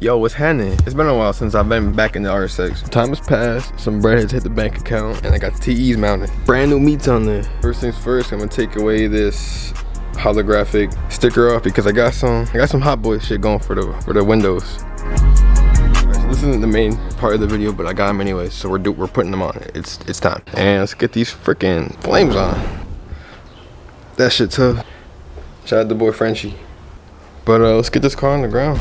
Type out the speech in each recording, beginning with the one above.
Yo, what's happening? It's been a while since I've been back in the RSX. Time has passed, some bread has hit the bank account, and I got the TEs mounted. Brand new meats on there. First things first, I'm gonna take away this holographic sticker off because I got some hot boy shit going for the windows. Right, so this isn't the main part of the video, but I got them anyways, so we're putting them on. It's time. And let's get these freaking flames on. That shit tough. Shout out to boy Frenchie. But let's get this car on the ground.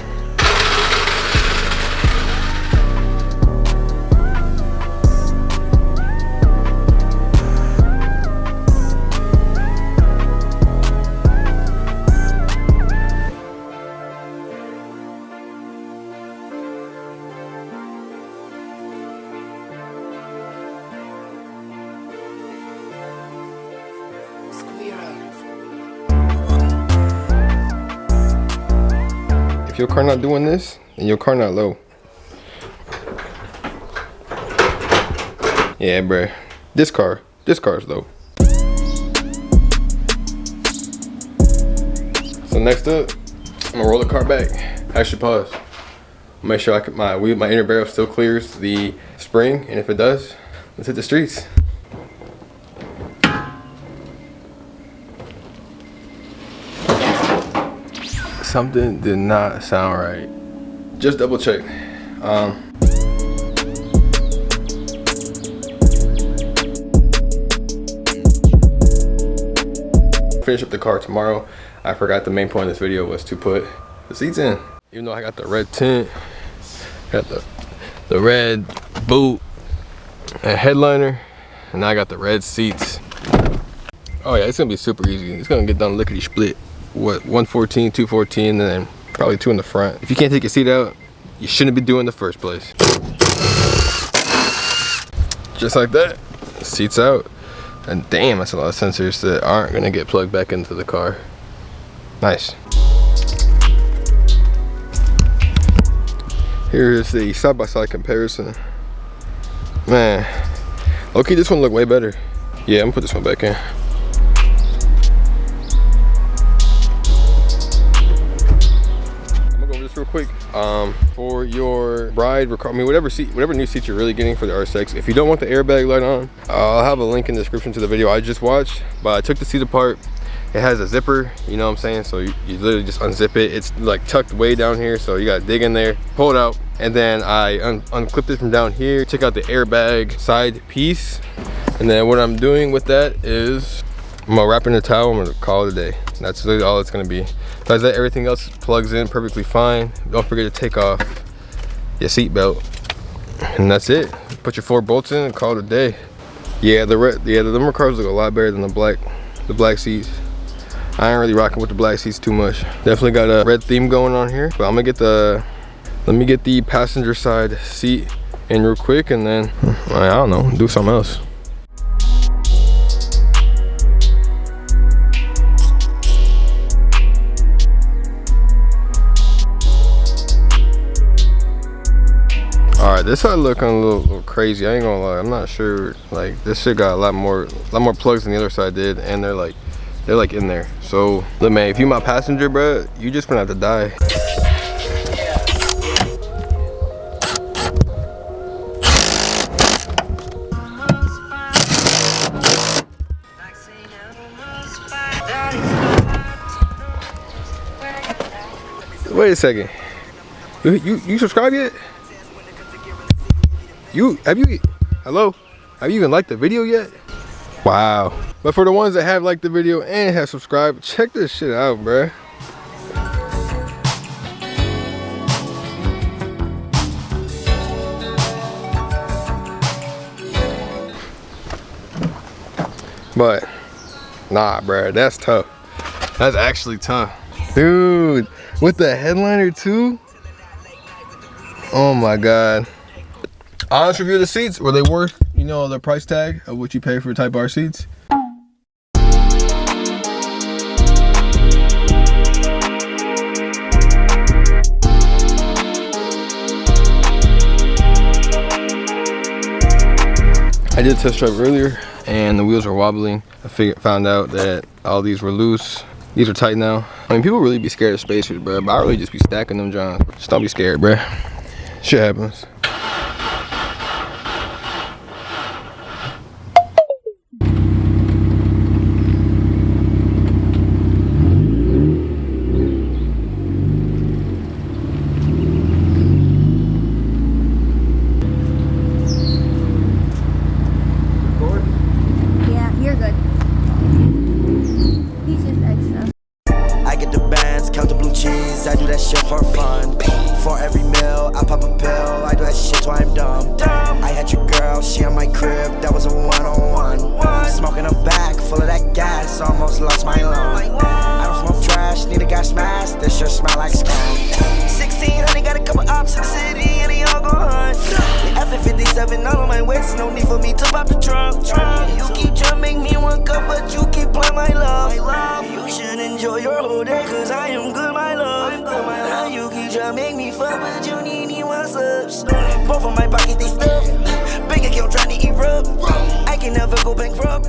If your car not doing this, then your car not low. Yeah, bruh. This car's low. So next up, I'm gonna roll the car back. Actually, pause. Make sure my inner barrel still clears the spring, and if it does, let's hit the streets. Something did not sound right. Just double check. Finish up the car tomorrow. I forgot the main point of this video was to put the seats in. Even though I got the red tint, got the red boot and headliner, and now I got the red seats. Oh yeah, it's gonna be super easy. It's gonna get done lickety split. What, 114, 214, and then probably 2 in the front. If you can't take your seat out, you shouldn't be doing it in the first place. Just like that, seats out. And damn, that's a lot of sensors that aren't gonna get plugged back into the car. Nice. Here's the side-by-side comparison. Man, okay, this one look way better. Yeah, I'm gonna put this one back in. Real quick, for your bride, I mean whatever new seat you're really getting for the RSX, if you don't want the airbag light on, I'll have a link in the description to the video I just watched. But I took the seat apart. It has a zipper, you know what I'm saying, so you literally just unzip it. It's like tucked way down here, so you gotta dig in there, pull it out, and then I unclipped it from down here, check out the airbag side piece, and then what I'm doing with that is I'm gonna wrap it in a towel. I'm gonna call it a day. That's really all it's gonna be. Besides that, everything else plugs in perfectly fine. Don't forget to take off your seat belt, and that's it. Put your 4 bolts in and call it a day. Yeah, the Recars look a lot better than the black seats. I ain't really rocking with the black seats too much. Definitely got a red theme going on here. But I'm gonna let me get the passenger side seat in real quick, and then I don't know, do something else. Alright, this side looking a little crazy, I ain't gonna lie. I'm not sure, like this shit got a lot more plugs than the other side did, and they're like in there. So look, man, if you my passenger, bro, you just gonna have to die. Wait a second, you subscribed yet? Hello? Have you even liked the video yet? Wow. But for the ones that have liked the video and have subscribed, check this shit out, bruh. But nah, bruh, that's tough. That's actually tough. Dude, with the headliner too? Oh my God. Honest review of the seats, were they worth, you know, the price tag of what you pay for Type R seats? I did a test drive earlier and the wheels are wobbling. I found out that all these were loose. These are tight now. I mean, people really be scared of spacers, bro, but I really just be stacking them Johns. Just don't be scared, bro. Shit happens. I do that shit for fun. For every meal, I pop a pill. I do that shit till I'm dumb. I had your girl, she on my crib. That was a one-on-one. Smoking a bag full of that gas, almost lost my lung. I don't smoke trash, need a gas mask. This shit smell like skunk. 1600, got a couple ops in the city, and they all gon' hunt. F-57 all on my waist, no need for me to pop the trunk. You keep trying to make me one cup, but you keep playing my love. You should enjoy your whole day, cause I am good, my love. Now you keep trying to make me fuck, but you need me one subs. Both of my pockets, they stuff. Bank account trying to erupt. I can never go bankrupt.